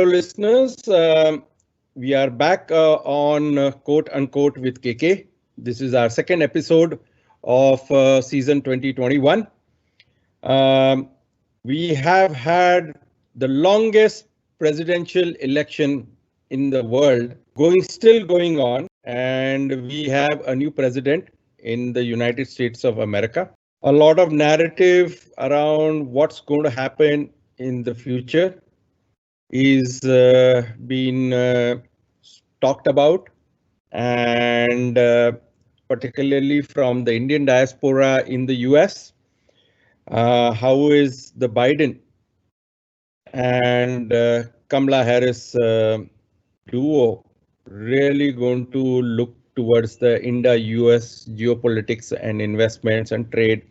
Hello, listeners. We are back on Quote Unquote with KK. This is our second episode of season 2021. We have had the longest presidential election in the world still going on, and we have a new president in the United States of America. A lot of narrative around what's going to happen in the future is being talked about, and particularly from the Indian diaspora in the US. How is the Biden and Kamala Harris duo really going to look towards the Indo-US geopolitics and investments and trade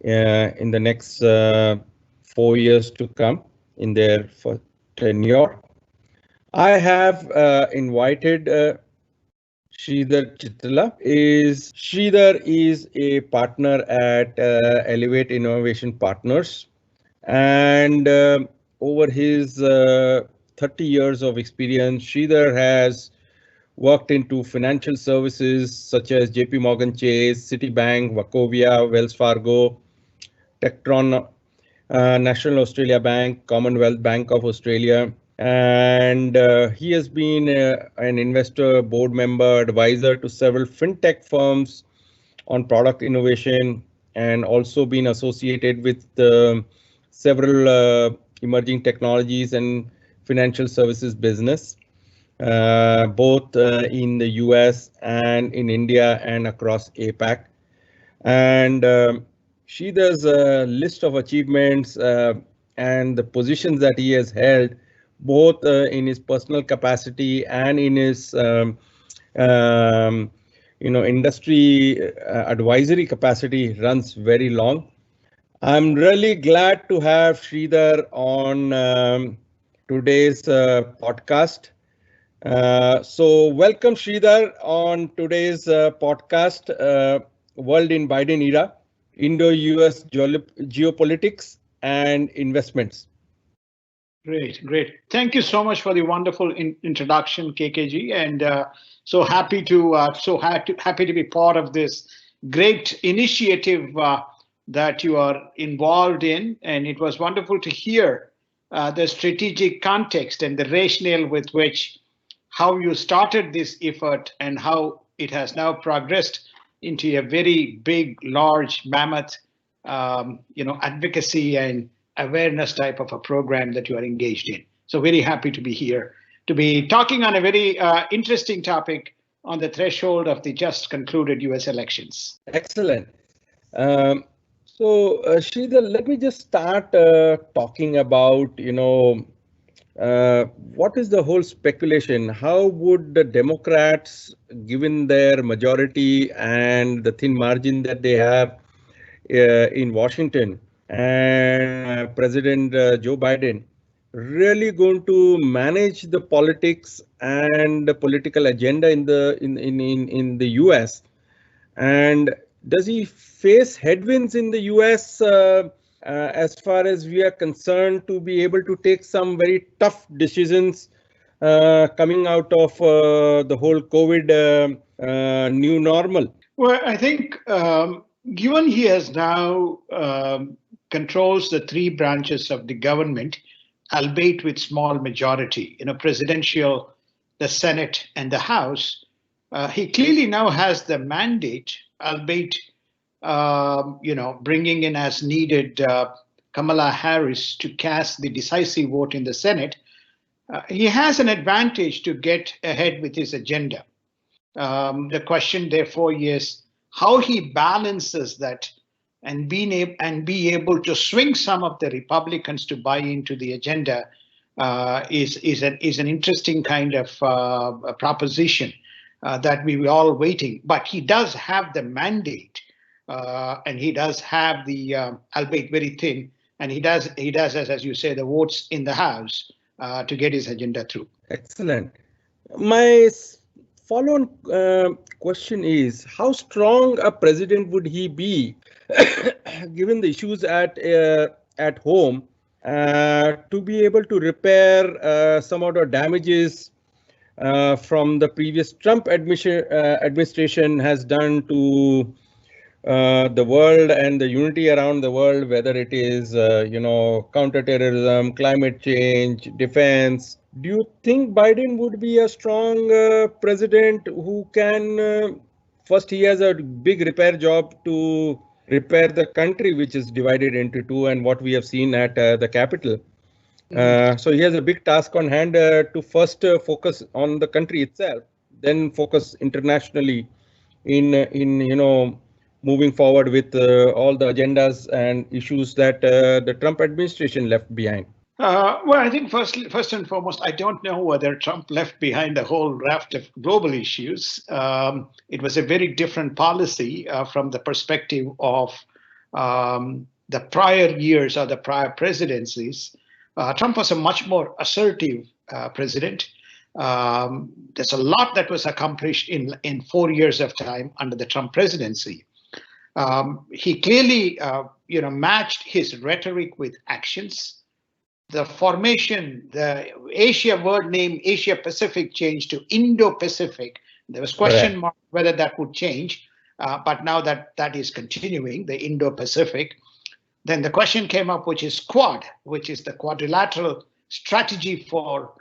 in the next 4 years to come in their tenure? I have invited Sridhar Chityala. Sridhar is a partner at Elevate Innovation Partners, and over his 30 years of experience, Sridhar has worked into financial services such as JP Morgan Chase, Citibank, Wachovia, Wells Fargo, Tectron, National Australia Bank, Commonwealth Bank of Australia, and he has been an investor, board member, advisor to several fintech firms on product innovation, and also been associated with several emerging technologies and financial services business, both in the US and in India and across APAC. And Sridhar's list of achievements and the positions that he has held, both in his personal capacity and in his industry advisory capacity, runs very long. I'm really glad to have Sridhar on today's podcast. So welcome, Sridhar, on today's podcast, World in Biden Era, Indo-US Geopolitics and Investments. Great. Thank you so much for the wonderful introduction, KKG, and so happy to be part of this great initiative that you are involved in. And it was wonderful to hear the strategic context and the rationale with which how you started this effort and how it has now progressed into a very big, large, mammoth, advocacy and awareness type of a program that you are engaged in. So very happy to be here, to be talking on a very interesting topic on the threshold of the just concluded US elections. Excellent. So Sridhar, let me just start talking about, what is the whole speculation? How would the Democrats, given their majority and the thin margin that they have in Washington, and President Joe Biden, really going to manage the politics and the political agenda in the US? And does he face headwinds in the US as far as we are concerned to be able to take some very tough decisions coming out of the whole COVID new normal? Well, I think given he has now controls the three branches of the government, albeit with small majority, presidential, the Senate and the House, he clearly now has the mandate, albeit bringing in as needed Kamala Harris to cast the decisive vote in the Senate. He has an advantage to get ahead with his agenda. The question, therefore, is how he balances that and be able to swing some of the Republicans to buy into the agenda is an interesting kind of proposition that we were all waiting. But he does have the mandate, and he does have the, albeit very thin, and he does, as you say, the votes in the House to get his agenda through. Excellent. My follow-on question is, how strong a president would he be given the issues at home to be able to repair some of the damages from the previous Trump administration has done to the world and the unity around the world, whether it is, counterterrorism, climate change, defense. Do you think Biden would be a strong president who can, first, he has a big repair job to repair the country, which is divided into two, and what we have seen at the Capitol. So he has a big task on hand to first focus on the country itself, then focus internationally in moving forward with all the agendas and issues that the Trump administration left behind. Well, I think first and foremost, I don't know whether Trump left behind a whole raft of global issues. It was a very different policy from the perspective of the prior years or the prior presidencies. Trump was a much more assertive president. There's a lot that was accomplished in 4 years of time under the Trump presidency. He clearly, matched his rhetoric with actions. The formation, the Asia word name Asia Pacific changed to Indo-Pacific. There was question mark whether that would change, but now that is continuing, the Indo-Pacific. Then the question came up, which is Quad, which is the quadrilateral strategy for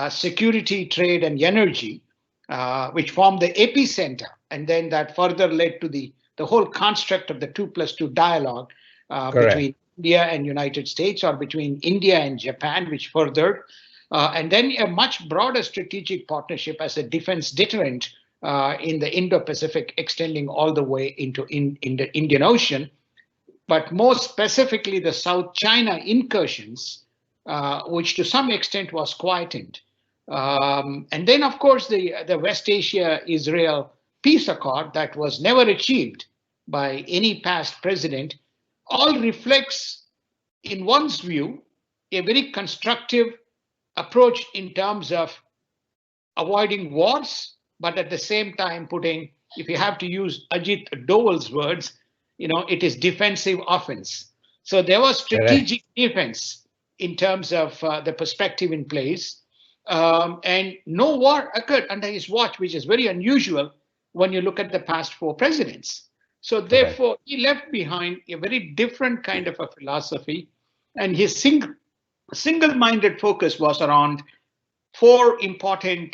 security, trade, and energy, which formed the epicenter. And then that further led to the whole construct of the 2+2 dialogue between India and United States, or between India and Japan, which furthered, and then a much broader strategic partnership as a defense deterrent in the Indo-Pacific, extending all the way into the Indian Ocean, but more specifically the South China incursions, which to some extent was quietened. And then, of course, the West Asia-Israel peace accord that was never achieved by any past president, all reflects, in one's view, a very constructive approach in terms of avoiding wars, but at the same time putting, if you have to use Ajit Doval's words, it is defensive offense. So there was strategic defense in terms of the perspective in place. And no war occurred under his watch, which is very unusual when you look at the past 4 presidents. So therefore, he left behind a very different kind of a philosophy, and his single-minded focus was around 4 important,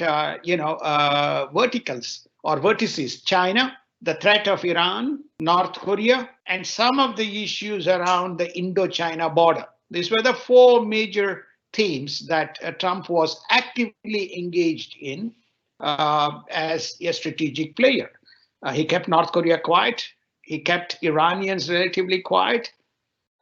verticals or vertices: China, the threat of Iran, North Korea, and some of the issues around the Indo-China border. These were the 4 major themes that Trump was actively engaged in as a strategic player. He kept North Korea quiet. He kept Iranians relatively quiet,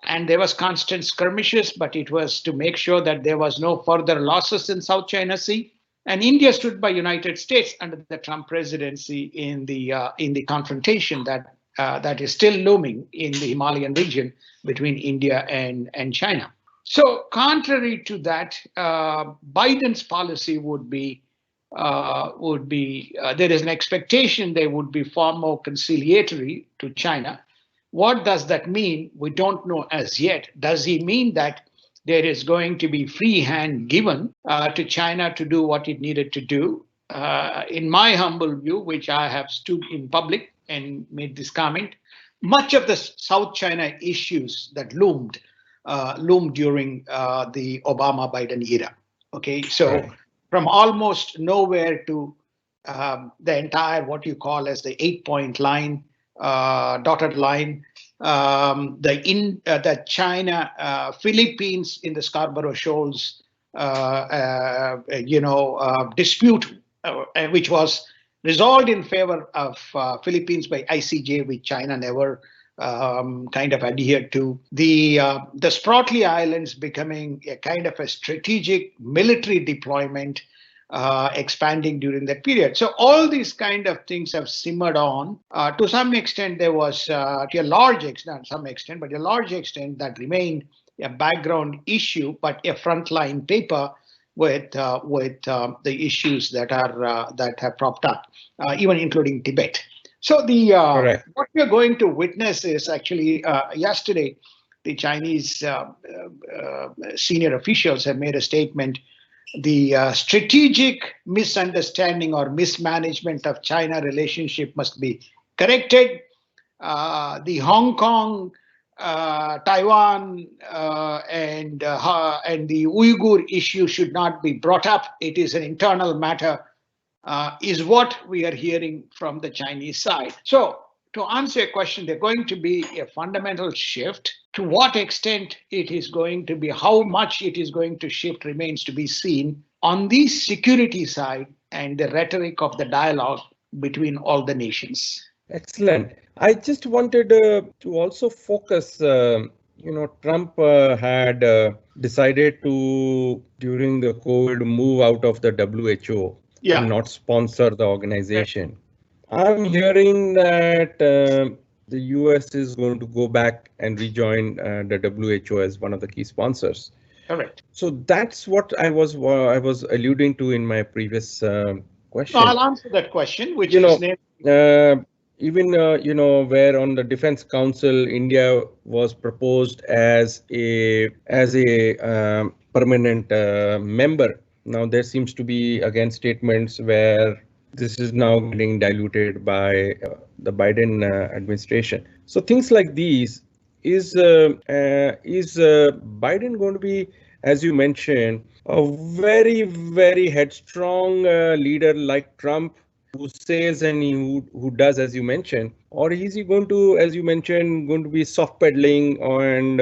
and there was constant skirmishes, but it was to make sure that there was no further losses in South China Sea. And India stood by United States under the Trump presidency in the confrontation that is still looming in the Himalayan region between India and China. So contrary to that, Biden's policy would be there is an expectation they would be far more conciliatory to China. What does that mean? We don't know as yet. Does he mean that there is going to be free hand given to China to do what it needed to do? In my humble view, which I have stood in public and made this comment, much of the South China issues that loomed during the Obama-Biden era. Okay, so from almost nowhere to the entire what you call as the 8-point line, dotted line, the China Philippines in the Scarborough Shoals dispute, which was resolved in favor of Philippines by ICJ, which China never kind of adhered to. The Spratly Islands becoming a kind of a strategic military deployment, expanding during that period. So all these kind of things have simmered on. To some extent, there was, to a large extent, not some extent, but a large extent that remained a background issue, but a frontline paper with the issues that have propped up, even including Tibet. So what we're going to witness is actually yesterday, the Chinese senior officials have made a statement. The strategic misunderstanding or mismanagement of China relationship must be corrected. The Hong Kong, Taiwan, and the Uyghur issue should not be brought up. It is an internal matter, is what we are hearing from the Chinese side. So, to answer your question, there's going to be a fundamental shift. To what extent it is going to be, how much it is going to shift remains to be seen on the security side and the rhetoric of the dialogue between all the nations. Excellent. I just wanted to also focus, Trump had decided to, during the COVID, move out of the WHO and not sponsor the organization. I'm hearing that the US is going to go back and rejoin the WHO as one of the key sponsors. Correct. So that's what I was alluding to in my previous question. No, I'll answer that question, which is even where on the Defense Council, India was proposed as a permanent member. Now there seems to be again statements where this is now getting diluted by the Biden administration. So things like these, is Biden going to be, as you mentioned, a very, very headstrong leader like Trump, who says and who does, as you mentioned, or is he going to, as you mentioned, going to be soft pedaling and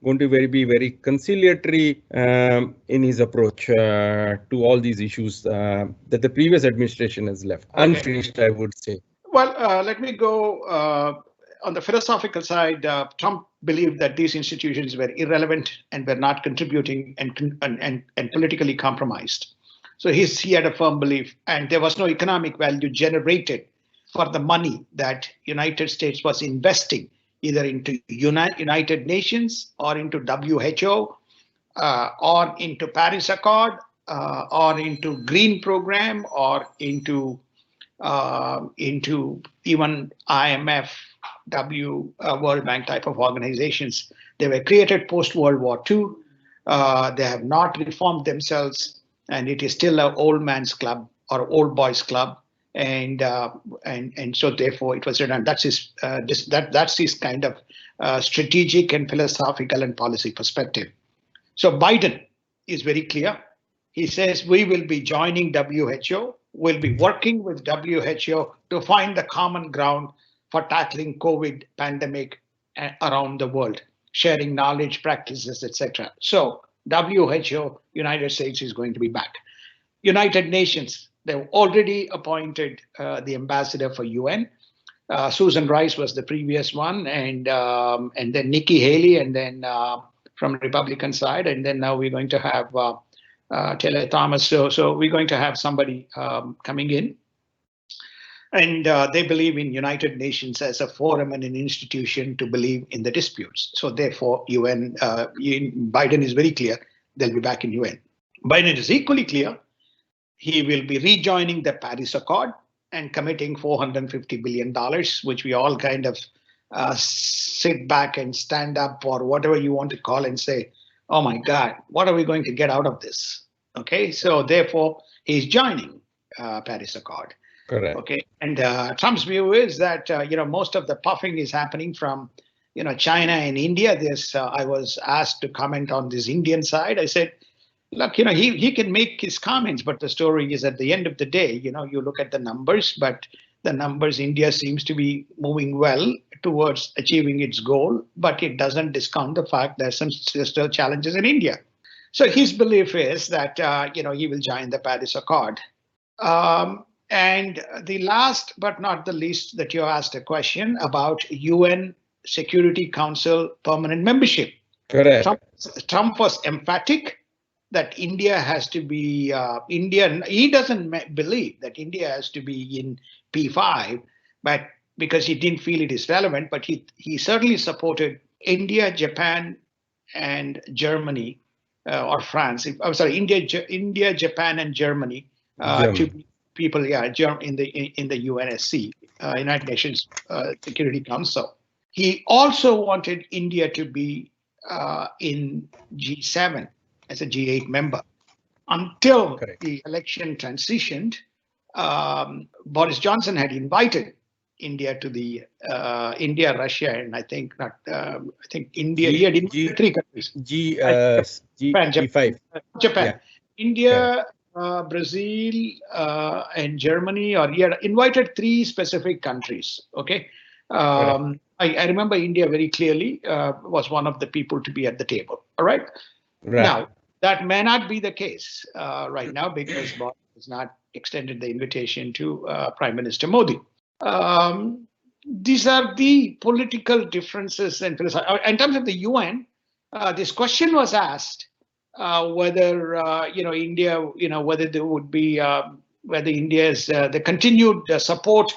going to be very conciliatory in his approach to all these issues that the previous administration has left unfinished, I would say? Well, let me go on the philosophical side. Trump believed that these institutions were irrelevant and were not contributing and politically compromised. So he had a firm belief, and there was no economic value generated for the money that United States was investing either into United Nations or into WHO or into Paris Accord or into Green Program or into even IMF, World Bank type of organizations. They were created post-World War II. They have not reformed themselves. And it is still an old man's club or old boys club, and so therefore it was redundant. That's his kind of strategic and philosophical and policy perspective. So Biden is very clear. He says we will be joining WHO. We'll be working with WHO to find the common ground for tackling COVID pandemic around the world, sharing knowledge, practices, etc. So WHO, United States is going to be back. United Nations, they've already appointed the ambassador for UN. Susan Rice was the previous one, and then Nikki Haley, and then from Republican side, and then now we're going to have Taylor Thomas. So we're going to have somebody coming in. And they believe in United Nations as a forum and an institution to believe in the disputes. So therefore, UN, Biden is very clear, they'll be back in UN. Biden is equally clear, he will be rejoining the Paris Accord and committing $450 billion, which we all kind of sit back and stand up or whatever you want to call and say, oh my God, what are we going to get out of this? Okay, so therefore, he's joining Paris Accord. Correct. Okay, and Trump's view is that most of the puffing is happening from China and India. I was asked to comment on this Indian side. I said, look, he can make his comments, but the story is at the end of the day, you look at the numbers, but the numbers, India seems to be moving well towards achieving its goal, but it doesn't discount the fact there's still challenges in India. So his belief is that he will join the Paris Accord. And the last but not the least, that you asked a question about UN Security Council permanent membership. Correct. Trump was emphatic that India has to be Indian. He doesn't believe that India has to be in P5, but because he didn't feel it is relevant, but he certainly supported India, Japan, and Germany or France. I'm sorry, India, Japan, and Germany to people, in the UNSC, United Nations Security Council. He also wanted India to be in G7 as a G8 member. Until Correct. the election transitioned, Boris Johnson had invited India to the India, Russia, and I think not. I think India. He had invited three countries. Japan, G5. Japan, Yeah. India, Brazil, and Germany. Or he had invited three specific countries. Okay. I remember India very clearly. Was one of the people to be at the table. All right. Right. Now, that may not be the case right now because Boris has not extended the invitation to Prime Minister Modi. These are the political differences and in terms of the UN. This question was asked whether India, whether there would be whether India's the continued support.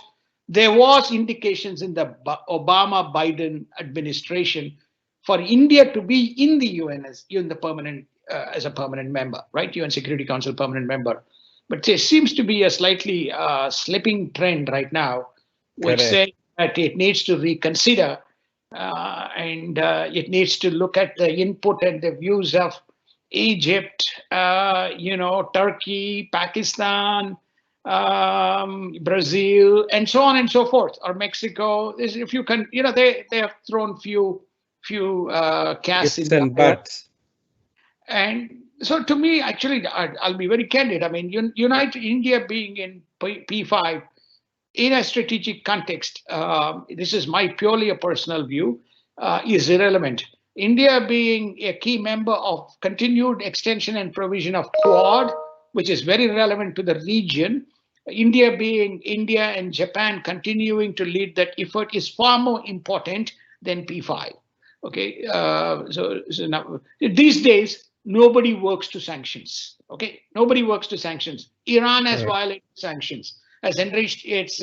There was indications in the Obama-Biden administration for India to be in the UN as a permanent member, right? UN Security Council permanent member. But there seems to be a slightly slipping trend right now, which says that it needs to reconsider and it needs to look at the input and the views of Egypt, Turkey, Pakistan, Brazil, and so on and so forth, or Mexico. If you can, they have thrown few casts in the buts. And so to me, actually, I'll be very candid. I mean, United India being in P5 in a strategic context, this is my purely a personal view, is irrelevant. India being a key member of continued extension and provision of Quad, which is very relevant to the region. India and Japan continuing to lead that effort is far more important than P5. Okay, so now these days nobody works to sanctions. Okay, nobody works to sanctions. Iran has violated sanctions, has enriched its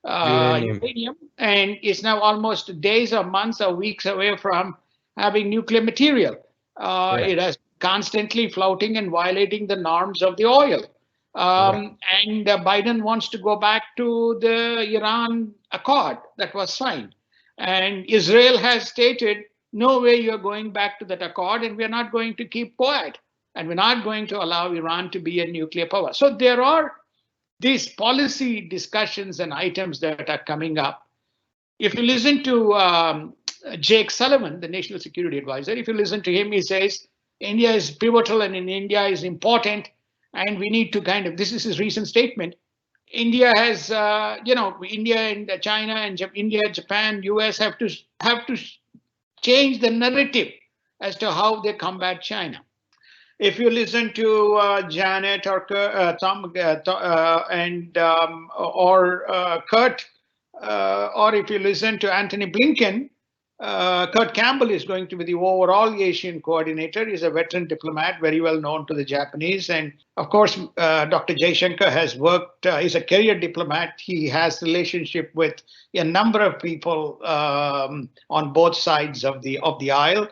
uranium, and is now almost days or months or weeks away from having nuclear material. It has constantly flouting and violating the norms of the oil. And Biden wants to go back to the Iran Accord that was signed. And Israel has stated, no way you're going back to that accord, and we're not going to keep quiet, and we're not going to allow Iran to be a nuclear power. So there are these policy discussions and items that are coming up. If you listen to Jake Sullivan, the National Security Advisor, if you listen to him, he says, India is pivotal and in India is important, and we need to this is his recent statement. India has, India and China and India, Japan, US have to change the narrative as to how they combat China. If you listen to Janet or Tom or Kurt, or if you listen to Anthony Blinken, Kurt Campbell is going to be the overall Asian coordinator. He's a veteran diplomat, very well known to the Japanese. And of course, Dr. Jaishankar has worked, he's a career diplomat. He has relationship with a number of people on both sides of the aisle.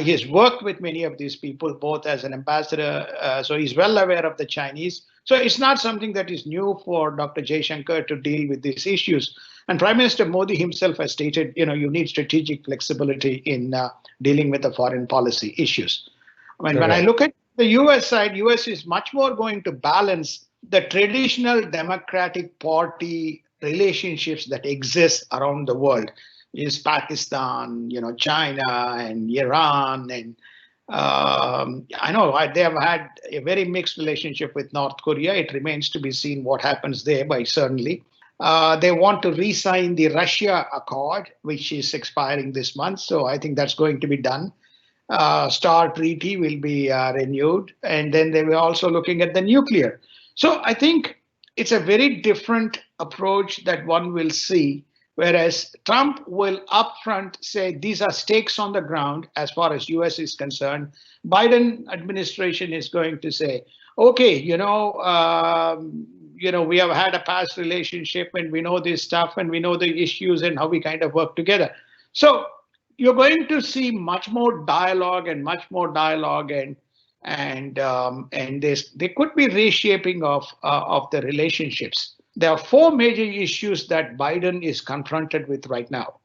He has worked with many of these people, both as an ambassador, so he's well aware of the Chinese. So it's not something that is new for Dr. Jaishankar to deal with these issues. And Prime Minister Modi himself has stated, you need strategic flexibility in dealing with the foreign policy issues. I mean, when I look at the US side, US is much more going to balance the traditional Democratic Party relationships that exist around the world. Is Pakistan, China and Iran, and I know they have had a very mixed relationship with North Korea. It remains to be seen what happens there, but certainly. They want to re-sign the Russia Accord, which is expiring this month. So I think that's going to be done. STAR Treaty will be renewed. And then they were also looking at the nuclear. So I think it's a very different approach that one will see, whereas Trump will upfront say these are stakes on the ground as far as US is concerned. Biden administration is going to say, okay, we have had a past relationship and we know this stuff and we know the issues and how we kind of work together. So you're going to see much more dialogue and there could be reshaping of the relationships. There are four major issues that Biden is confronted with right now.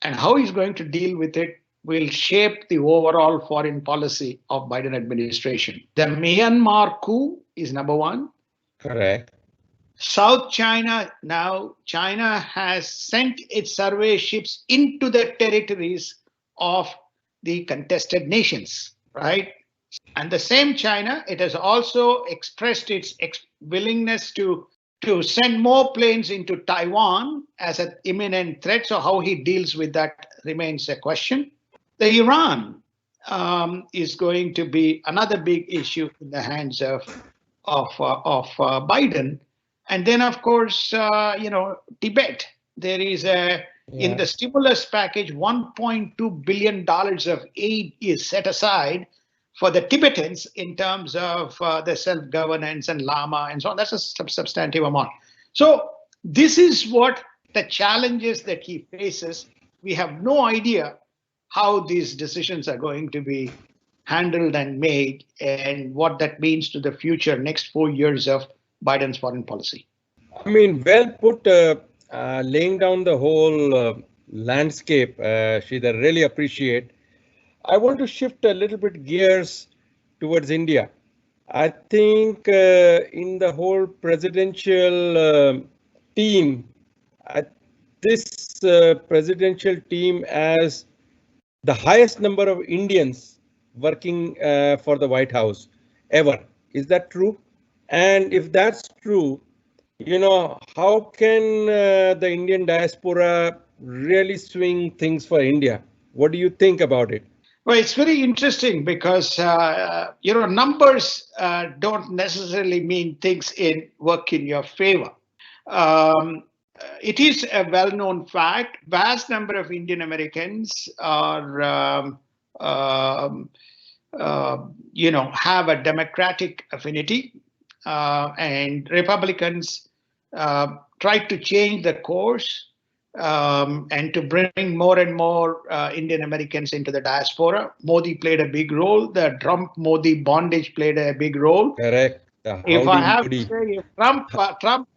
and how he's going to deal with it will shape the overall foreign policy of Biden administration. The Myanmar coup is number one. Correct. South China, now China has sent its survey ships into the territories of the contested nations, right? And the same China, it has also expressed its willingness to send more planes into Taiwan as an imminent threat. So how he deals with that remains a question. The Iran is going to be another big issue in the hands of Biden. And then, of course, Tibet. There is in the stimulus package, $1.2 billion of aid is set aside for the Tibetans in terms of the self-governance and Lama and so on. That's a substantive amount. So this is what the challenges that he faces. We have no idea how these decisions are going to be handled and made and what that means to the future next 4 years of Biden's foreign policy. I mean, well put, laying down the whole landscape, Sridhar, really appreciate. I want to shift a little bit gears towards India. I think in the whole presidential team, this presidential team as the highest number of Indians working for the White House ever. Is that true? And if that's true, how can the Indian diaspora really swing things for India? What do you think about it? Well, it's very interesting because, numbers don't necessarily mean things work in your favor. It is a well-known fact. Vast number of Indian Americans are, have a Democratic affinity, and Republicans tried to change the course and to bring more and more Indian Americans into the diaspora. Modi played a big role. The Trump-Modi bondage played a big role. Correct. If I have to say, if Trump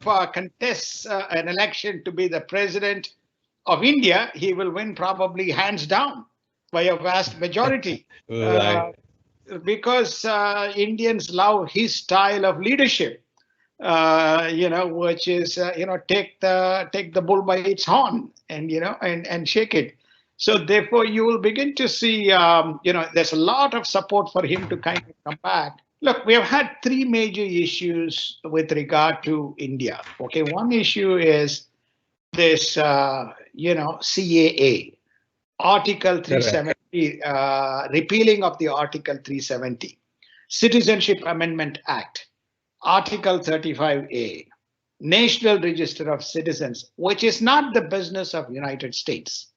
contests an election to be the president of India, he will win probably hands down by a vast majority. Right. Because Indians love his style of leadership. Which is, take the bull by its horn and shake it. So therefore, you will begin to see, there's a lot of support for him to kind of come back. Look, we have had three major issues with regard to India. Okay, one issue is this, CAA, Article 370, repealing of the Article 370, Citizenship Amendment Act, Article 35A, National Register of Citizens, which is not the business of United States.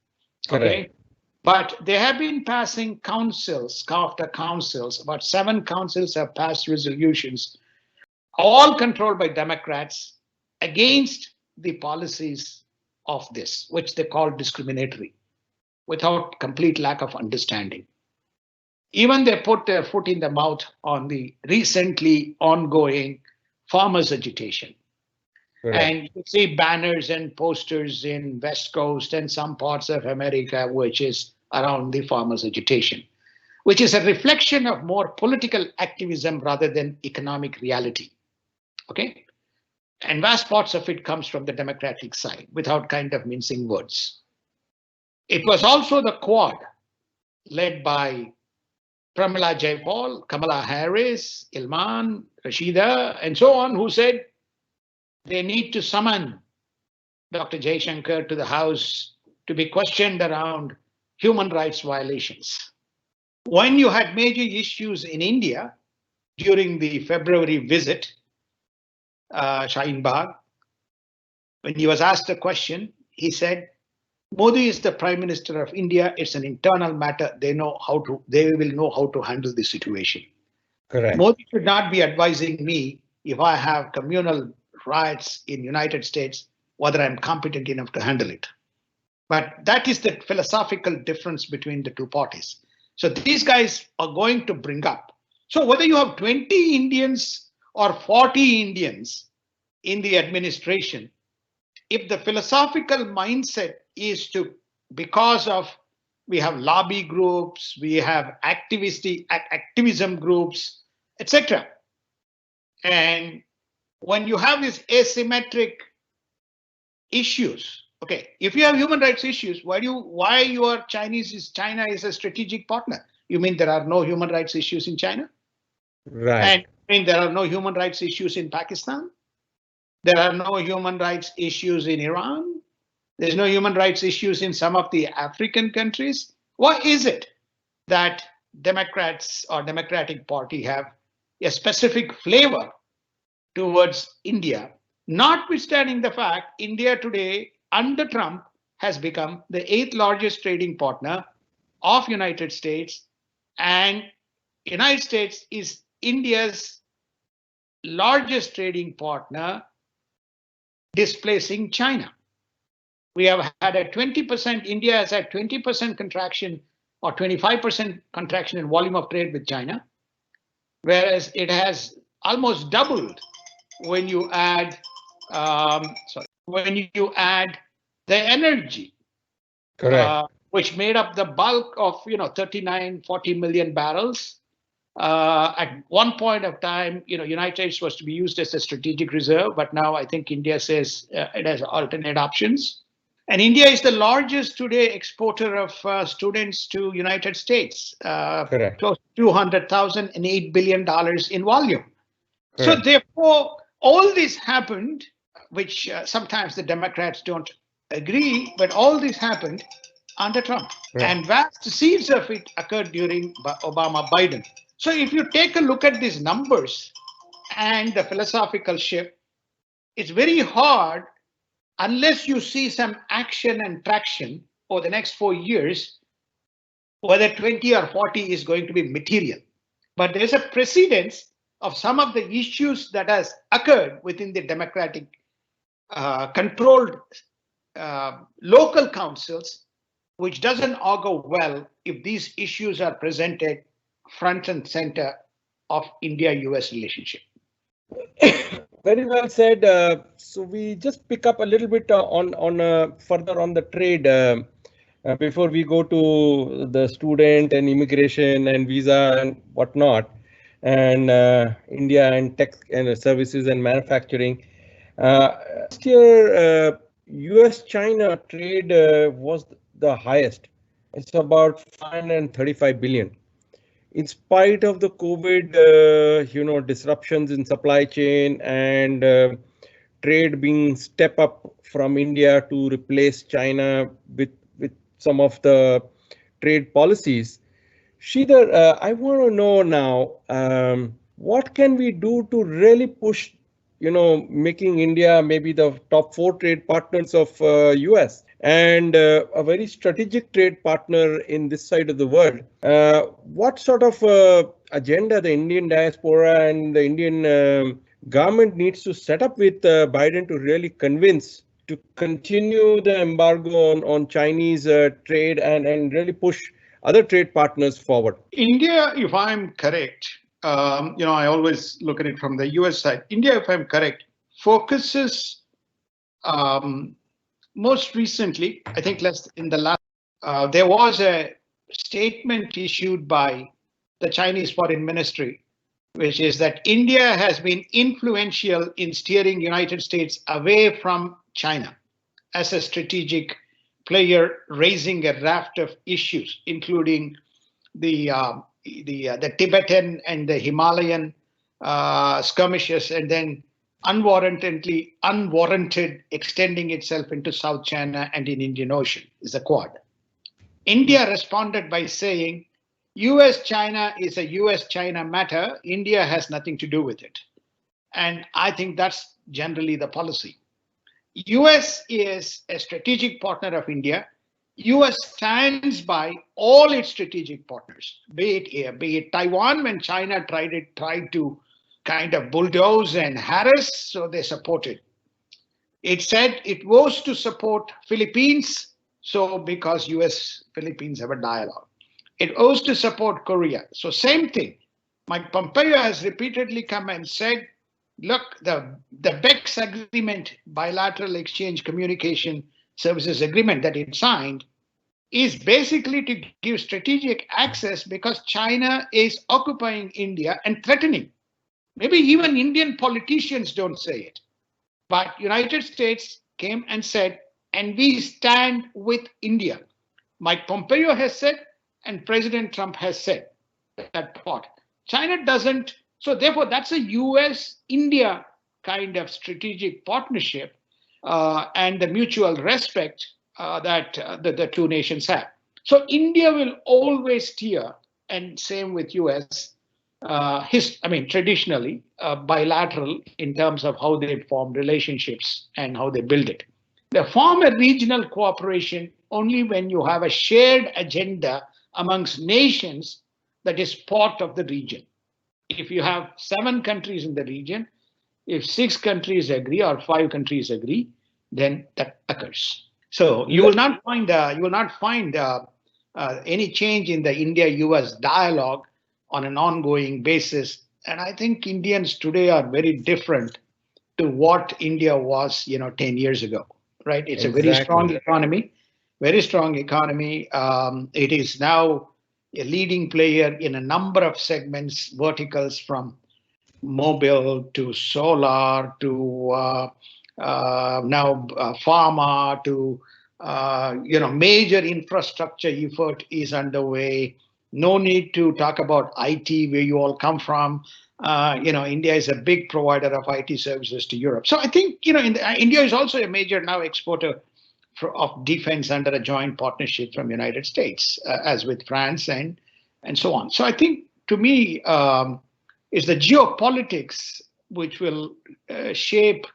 Okay. Correct. But they have been passing councils after councils. About 7 councils have passed resolutions, all controlled by Democrats, against the policies of this, which they call discriminatory, without complete lack of understanding. Even they put their foot in the mouth on the recently ongoing farmers' agitation. Correct. And you see banners and posters in West Coast and some parts of America, which is around the farmers' agitation, which is a reflection of more political activism rather than economic reality. Okay. And vast parts of it comes from the Democratic side, without kind of mincing words. It was also the Quad, led by Pramila Jayapal, Kamala Harris, Ilman, Rashida, and so on, who said they need to summon Dr. Jaishankar to the House to be questioned around human rights violations. When you had major issues in India during the February visit, Shaheen Bagh, when he was asked a question, he said, Modi is the Prime Minister of India. It's an internal matter. They will know how to handle the situation. Correct. Modi should not be advising me if I have communal riots in United States, whether I'm competent enough to handle it. But that is the philosophical difference between the two parties. So these guys are going to bring up. So whether you have 20 Indians or 40 Indians in the administration, if the philosophical mindset is to because of we have lobby groups, we have activism groups, etc. And when you have these asymmetric issues, okay, if you have human rights issues, why China is a strategic partner? You mean there are no human rights issues in China? Right. And I mean there are no human rights issues in Pakistan? There are no human rights issues in Iran? There's no human rights issues in some of the African countries? Why is it that Democrats or Democratic Party have a specific flavor towards India, notwithstanding the fact India today under Trump has become the 8th largest trading partner of United States, and United States is India's largest trading partner, displacing China. We have had a 20%, India has had 20% contraction or 25% contraction in volume of trade with China, whereas it has almost doubled when you add the energy, Correct. which made up the bulk of 39-40 million barrels. At one point of time, United States was to be used as a strategic reserve, but now I think India says it has alternate options. And India is the largest today exporter of students to United States, Correct. close to 200,000 and $8 billion in volume. Correct. So therefore, all this happened, which sometimes the Democrats don't agree, but all this happened under Trump. Right. And vast seeds of it occurred during Obama-Biden. So if you take a look at these numbers and the philosophical shift, it's very hard, unless you see some action and traction over the next 4 years, whether 20 or 40 is going to be material. But there's a precedence of some of the issues that has occurred within the Democratic controlled local councils, which doesn't augur well if these issues are presented front and center of India-US relationship. Very well said. So we just pick up a little bit on further on the trade before we go to the student and immigration and visa and whatnot, and India and tech and services and manufacturing. Last year, US-China trade was the highest. It's about 535 billion. In spite of the COVID, disruptions in supply chain and trade being step up from India to replace China with some of the trade policies. Sridhar, I want to know now, what can we do to really push, making India maybe the top 4 trade partners of US and a very strategic trade partner in this side of the world. What sort of agenda the Indian diaspora and the Indian government needs to set up with Biden to really convince to continue the embargo on Chinese trade and really push other trade partners forward? India, if I'm correct, I always look at it from the US side. India, if I'm correct, focuses most recently, I think there was a statement issued by the Chinese Foreign Ministry, which is that India has been influential in steering United States away from China as a strategic player, raising a raft of issues, including the Tibetan and the Himalayan skirmishes, and then unwarranted extending itself into South China and in Indian Ocean is the Quad. India responded by saying, US-China is a US-China matter. India has nothing to do with it. And I think that's generally the policy. US is a strategic partner of India. US stands by all its strategic partners, be it Taiwan, when China tried to kind of bulldoze and harass, so they supported. It said it was to support Philippines, so because US-Philippines have a dialogue. It owes to support Korea. So same thing. Mike Pompeo has repeatedly come and said, look, the BEX agreement, bilateral exchange communication services agreement that it signed, is basically to give strategic access because China is occupying India and threatening. Maybe even Indian politicians don't say it, but United States came and said, and we stand with India. Mike Pompeo has said, and President Trump has said that part. China doesn't, so therefore that's a US-India kind of strategic partnership and the mutual respect that the two nations have. So India will always steer, and same with US, traditionally bilateral in terms of how they form relationships and how they build it. They form a regional cooperation only when you have a shared agenda amongst nations that is part of the region. If you have 7 countries in the region, if 6 countries agree or 5 countries agree, then that occurs. So you will not find any change in the India-US dialogue on an ongoing basis. And I think Indians today are very different to what India was, 10 years ago, right? It's a very strong economy, very strong economy. It is now a leading player in a number of segments, verticals from mobile to solar to now pharma to major infrastructure effort is underway. No need to talk about IT, where you all come from. India is a big provider of IT services to Europe. So I think India is also a major now exporter of defense under a joint partnership from United States, as with France and so on. So I think to me, it's the geopolitics which will shape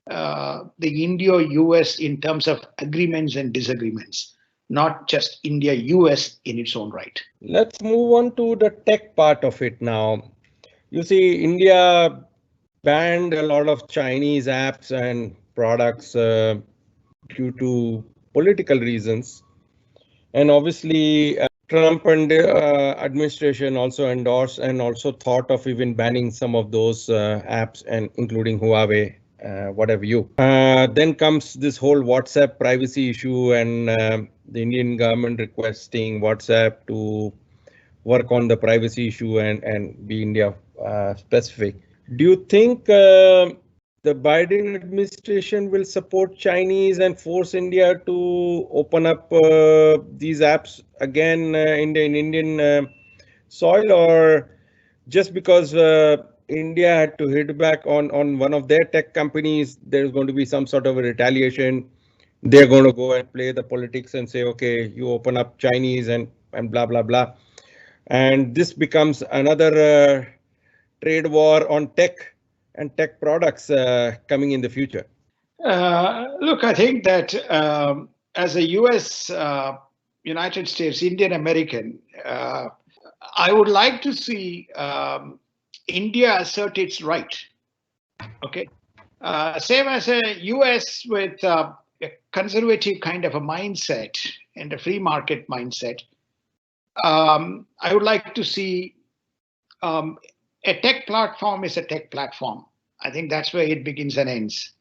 the Indo-US in terms of agreements and disagreements, not just India-US in its own right. Let's move on to the tech part of it now. You see, India banned a lot of Chinese apps and products due to political reasons. And obviously, Trump and administration also endorsed and also thought of even banning some of those apps, and including Huawei. Whatever you. Then comes this whole WhatsApp privacy issue and the Indian government requesting WhatsApp to work on the privacy issue and be India specific. Do you think the Biden administration will support Chinese and force India to open up these apps again in Indian soil, or just because India had to hit back on one of their tech companies, there's going to be some sort of a retaliation? They're going to go and play the politics and say, okay, you open up Chinese and blah, blah, blah. And this becomes another trade war on tech and tech products coming in the future. Look, I think that as a US, United States, Indian American, I would like to see India assert its right. Okay, same as a US with a conservative kind of a mindset and a free market mindset. I would like to see a tech platform is a tech platform. I think that's where it begins and ends.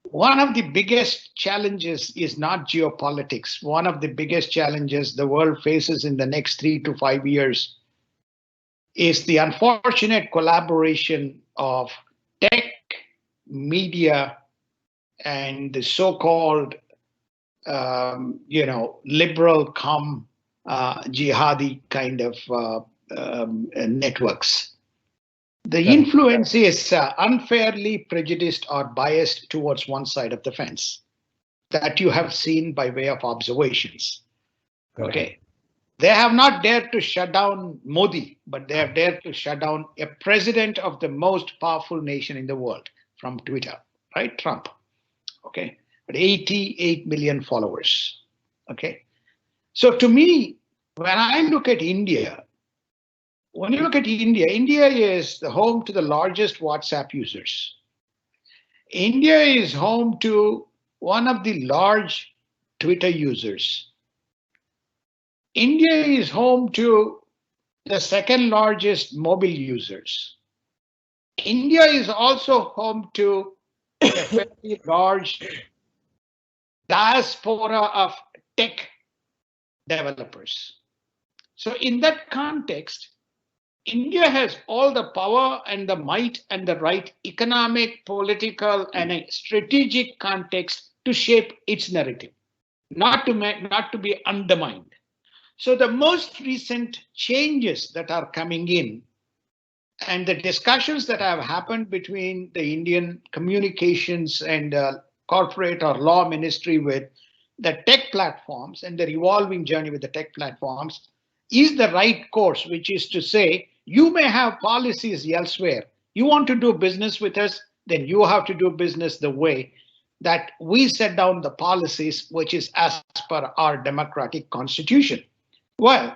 One of the biggest challenges is not geopolitics. One of the biggest challenges the world faces in the next 3 to 5 years is the unfortunate collaboration of tech, media, and the so-called, liberal cum jihadi kind of networks. The influence is unfairly prejudiced or biased towards one side of the fence. That you have seen by way of observations. Okay. They have not dared to shut down Modi, but they have dared to shut down a president of the most powerful nation in the world from Twitter, right? Trump. Okay. But 88 million followers. Okay. So to me, when I look at India, when you look at India, India is the home to the largest WhatsApp users. India is home to one of the large Twitter users. India is home to the second largest mobile users. India is also home to a very large diaspora of tech developers. So in that context, India has all the power and the might and the right economic, political, and a strategic context to shape its narrative, not to be undermined. So the most recent changes that are coming in and the discussions that have happened between the Indian communications and corporate or law ministry with the tech platforms and the revolving journey with the tech platforms is the right course, which is to say, you may have policies elsewhere. You want to do business with us, then you have to do business the way that we set down the policies, which is as per our democratic constitution. Well,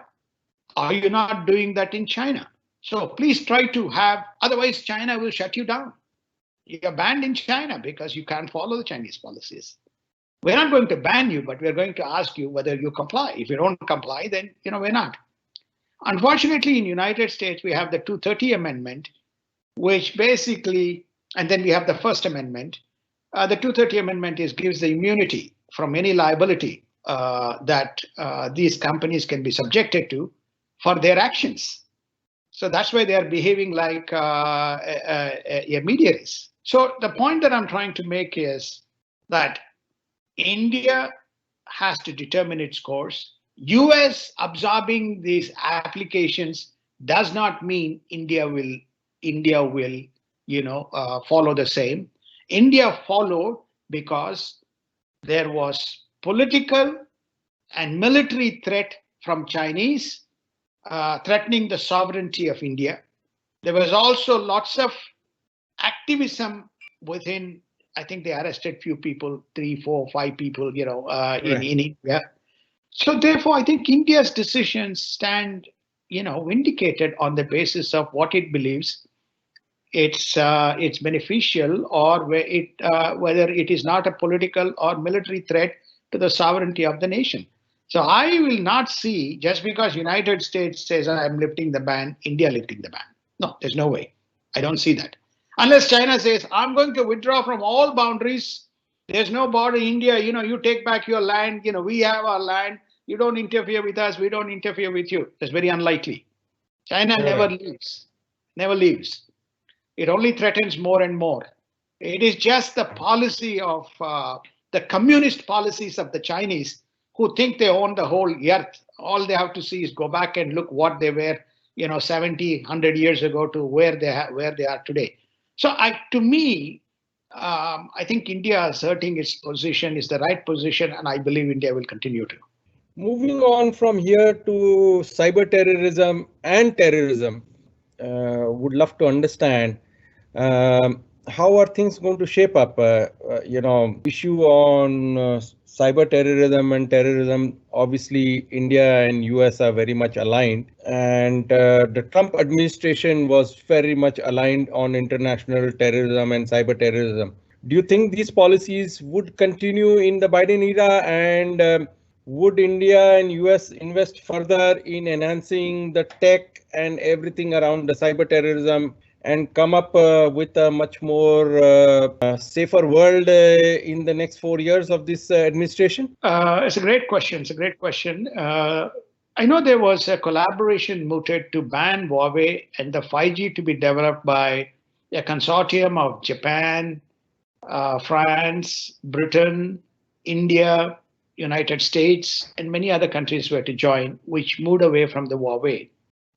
are you not doing that in China? So please try to have, otherwise China will shut you down. You're banned in China because you can't follow the Chinese policies. We're not going to ban you, but we're going to ask you whether you comply. If you don't comply, then we're not. Unfortunately, in the United States, we have the 230 Amendment, which basically, and then we have the First Amendment. The 230 Amendment gives the immunity from any liability that these companies can be subjected to for their actions. So that's why they are behaving like intermediaries. So the point that I'm trying to make is that India has to determine its course. US absorbing these applications does not mean India will follow the same. India followed because there was political and military threat from Chinese threatening the sovereignty of India. There was also lots of activism within. I think they arrested few people, 3, 4, 5 people, in India. So therefore, I think India's decisions stand, vindicated on the basis of what it believes it's beneficial, or whether it is not a political or military threat to the sovereignty of the nation. So I will not see, just because United States says I'm lifting the ban, India lifting the ban. No, there's no way. I don't see that. Unless China says, I'm going to withdraw from all boundaries. There's no border. India, you take back your land. We have our land. You don't interfere with us. We don't interfere with you. That's very unlikely. China never leaves. It only threatens more and more. It is just the policy of the communist policies of the Chinese, who think they own the whole earth. All they have to see is go back and look what they were, 70, 100 years ago to where they are today. So to me, I think India asserting its position is the right position, and I believe India will continue to. Moving on from here to cyber terrorism and terrorism, would love to understand how are things going to shape up? Issue on cyber terrorism and terrorism. Obviously, India and US are very much aligned, and the Trump administration was very much aligned on international terrorism and cyber terrorism. Do you think these policies would continue in the Biden era, and would India and US invest further in enhancing the tech and everything around the cyber terrorism and come up with a much more safer world in the next 4 years of this administration? It's a great question. I know there was a collaboration mooted to ban Huawei and the 5G to be developed by a consortium of Japan, France, Britain, India, United States, and many other countries were to join, which moved away from the Huawei.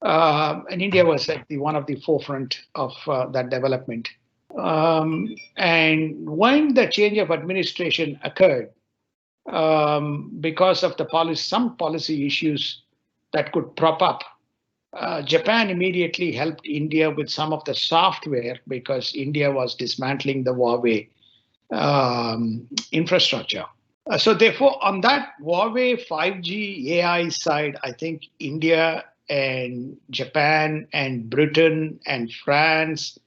And India was at one of the forefront of that development. And when the change of administration occurred, because of some policy issues that could prop up, Japan immediately helped India with some of the software, because India was dismantling the Huawei infrastructure. So therefore, on that Huawei 5G AI side, I think India and Japan and Britain and France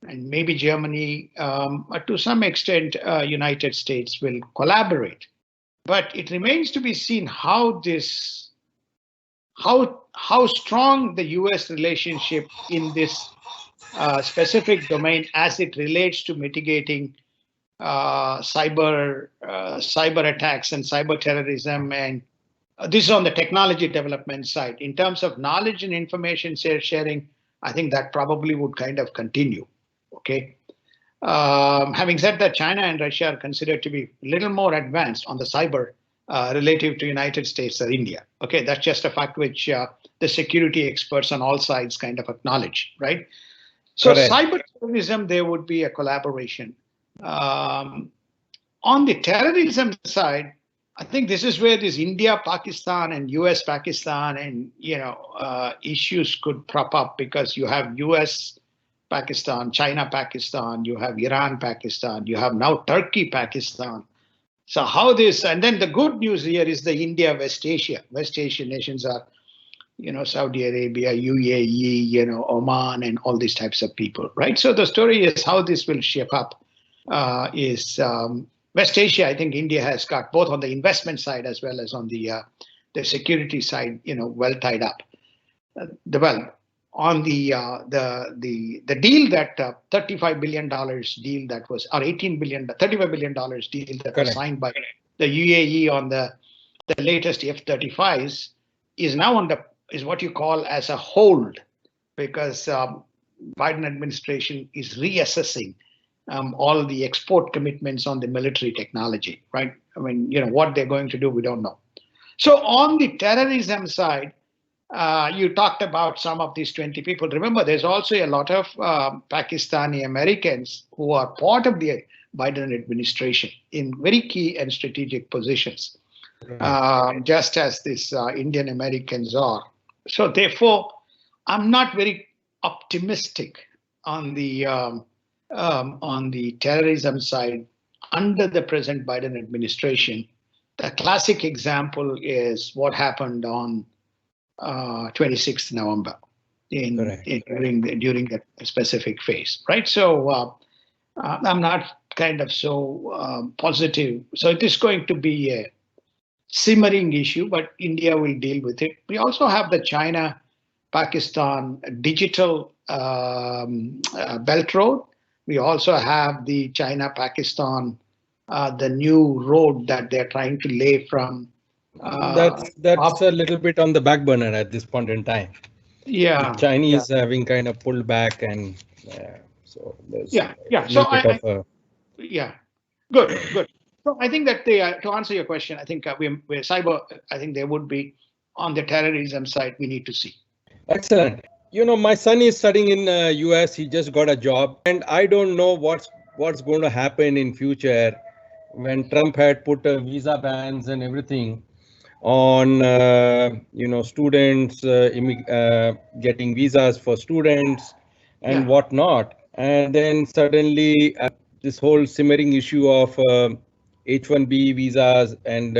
and maybe Germany, to some extent, United States will collaborate. But it remains to be seen how strong the US relationship in this specific domain as it relates to mitigating cyber attacks and cyber terrorism and This is on the technology development side. In terms of knowledge and information sharing, I think that probably would kind of continue. Okay. Having said that, China and Russia are considered to be a little more advanced on the cyber relative to United States or India. Okay, that's just a fact which the security experts on all sides kind of acknowledge, right? So Correct. cyber terrorism, there would be a collaboration. On the terrorism side, I think this is where this India, Pakistan, and US, Pakistan, and issues could prop up, because you have US, Pakistan, China, Pakistan, you have Iran, Pakistan, you have now Turkey, Pakistan. So how this, and then the good news here is the India, West Asia. West Asian nations are, Saudi Arabia, UAE, Oman, and all these types of people, right? So the story is how this will shape up is West Asia. I think India has got both on the investment side as well as on the security side, well tied up. On the deal that $35 billion deal that was, or $35 billion deal that was signed by the UAE on the latest F-35s is now is what you call as a hold, because Biden administration is reassessing all the export commitments on the military technology, right? I mean, what they're going to do, we don't know. So on the terrorism side, you talked about some of these 20 people. Remember, there's also a lot of Pakistani Americans who are part of the Biden administration in very key and strategic positions, just as these Indian Americans are. So therefore, I'm not very optimistic on the terrorism side under the present Biden administration. The classic example is what happened on 26th November during that specific phase, right? So I'm not kind of so positive. So it is going to be a simmering issue, but India will deal with it. We also have the China-Pakistan digital belt road. We also have the China-Pakistan, the new road that they're trying to lay from. That's a little bit on the back burner at this point in time. Yeah, the Chinese having kind of pulled back, and so there's good. So I think that to answer your question, I think we're cyber. I think there would be on the terrorism side. We need to see. Excellent. My son is studying in US. He just got a job, and I don't know what's going to happen in future when Trump had put visa bans and everything on students getting visas for students and whatnot, and then suddenly this whole simmering issue of H-1B visas and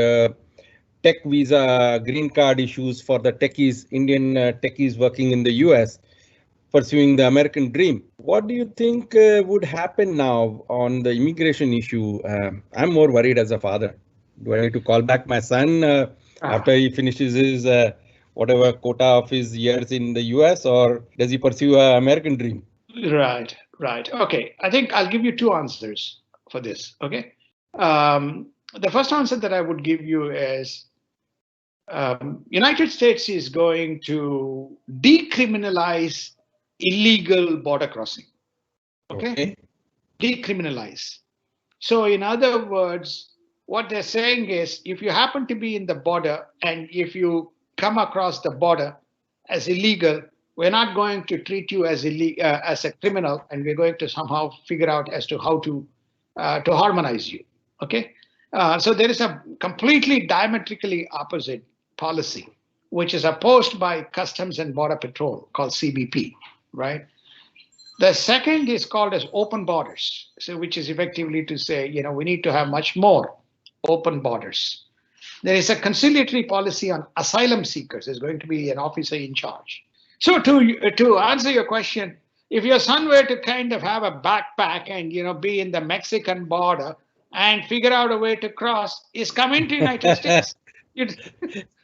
tech visa green card issues for the techies, Indian techies working in the US, pursuing the American dream. What do you think would happen now on the immigration issue? I'm more worried as a father. Do I need to call back my son after he finishes his whatever quota of his years in the US, or does he pursue an American dream? Right. Okay. I think I'll give you two answers for this. Okay. The first answer that I would give you is United States is going to decriminalize illegal border crossing. Okay. Decriminalize. So in other words, what they're saying is, if you happen to be in the border and if you come across the border as illegal, we're not going to treat you as a criminal, and we're going to somehow figure out as to how to harmonize you. Okay. So there is a completely diametrically opposite policy, which is opposed by Customs and Border Patrol, called CBP, right? The second is called as open borders, so which is effectively to say, we need to have much more open borders. There is a conciliatory policy on asylum seekers. There's going to be an officer in charge. So to answer your question, if your son were to kind of have a backpack and be in the Mexican border and figure out a way to cross, is come into United States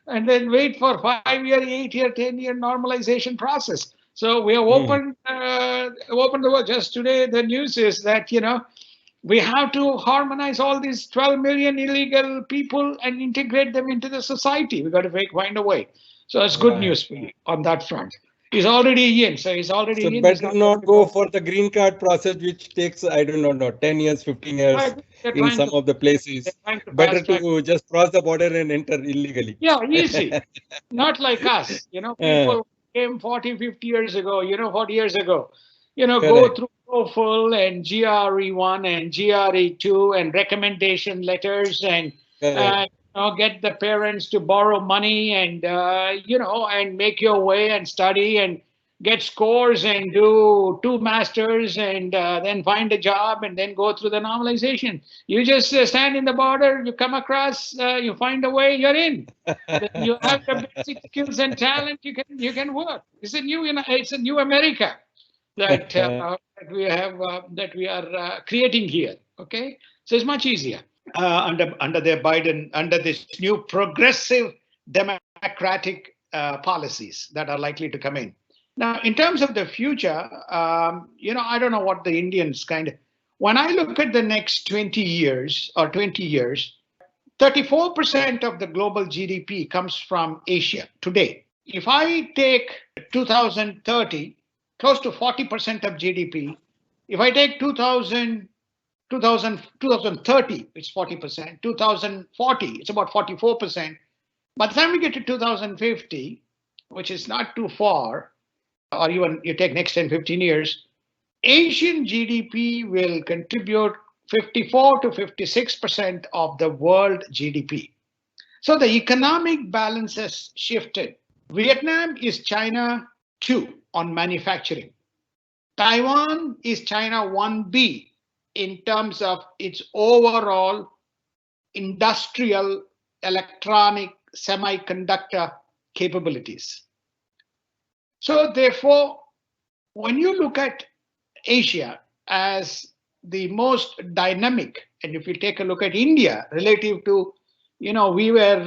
and then wait for 5-year, 8-year, 10-year normalization process. So we have opened the world. Just today, the news is that We have to harmonize all these 12 million illegal people and integrate them into the society. We've got to find a way. So it's good news for you on that front. He's already in. So he's already in. Better not go for the green card process, which takes, I don't know, 10 years, 15 years in some of the places. Better to just cross the border and enter illegally. Yeah, easy. Not like us. People came 40, 50 years ago, 40 years ago, go through TOEFL and GRE1 and GRE2 and recommendation letters and get the parents to borrow money and and make your way and study and get scores and do 2 masters and then find a job and then go through the normalization. You just stand in the border, you come across, you find a way, you're in. You have the basic skills and talent, you can work. It's a new America that that we are creating here. Okay, so it's much easier under the Biden, under this new progressive democratic policies that are likely to come in. Now, in terms of the future, I don't know what the Indians when I look at the next 20 years, 34% of the global GDP comes from Asia today. If I take 2030, close to 40% of GDP, if I take 2030, it's 40%, 2040, it's about 44%. By the time we get to 2050, which is not too far, or even you take next 10, 15 years, Asian GDP will contribute 54 to 56% of the world GDP. So the economic balance has shifted. Vietnam is China 2 on manufacturing. Taiwan is China 1B in terms of its overall industrial, electronic, semiconductor capabilities. So therefore, when you look at Asia as the most dynamic, and if you take a look at India relative to, we were,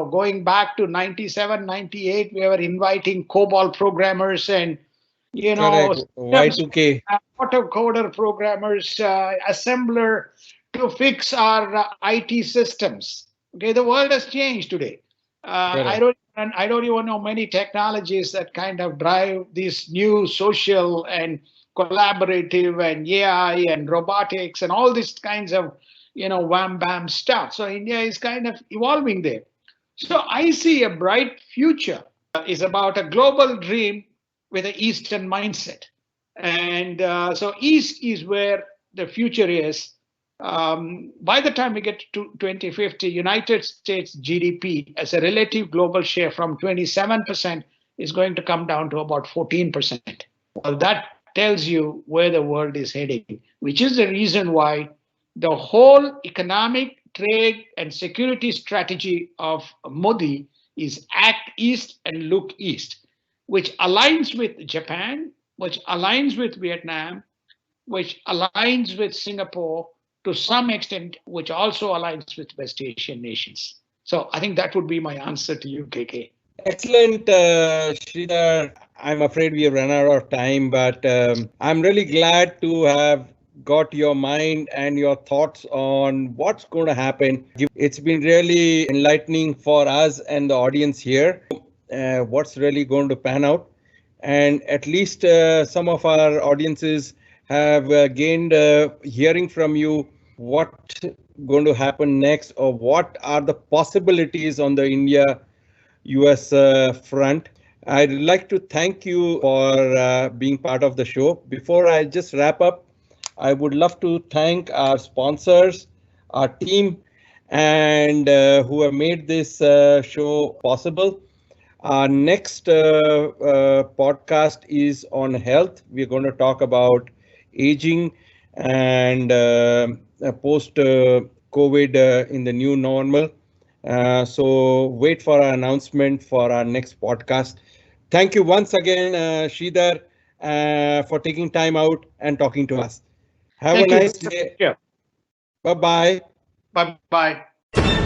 going back to 97, 98, we were inviting COBOL programmers and, Y2K. Autocoder programmers, assembler to fix our IT systems. Okay, the world has changed today. I don't even know many technologies that kind of drive these new social and collaborative and AI and robotics and all these kinds of, wham bam stuff. So India is kind of evolving there. So I see a bright future is about a global dream with an Eastern mindset. And so East is where the future is. By the time we get to 2050, United States GDP as a relative global share from 27% is going to come down to about 14%. Well, that tells you where the world is heading, which is the reason why the whole economic, trade, and security strategy of Modi is act east and look east, which aligns with Japan, which aligns with Vietnam, which aligns with Singapore, to some extent, which also aligns with West Asian nations. So I think that would be my answer to you, KK. Excellent, Sridhar. I'm afraid we have run out of time, but I'm really glad to have got your mind and your thoughts on what's going to happen. It's been really enlightening for us and the audience here, what's really going to pan out. And at least some of our audiences have gained hearing from you what's going to happen next, or what are the possibilities on the India-US front. I'd like to thank you for being part of the show. Before I just wrap up, I would love to thank our sponsors, our team, and who have made this show possible. Our next podcast is on health. We're going to talk about aging and post-COVID in the new normal. So wait for our announcement for our next podcast. Thank you once again, Sridhar, for taking time out and talking to us. Have a nice day. Yeah. Bye-bye. Bye-bye.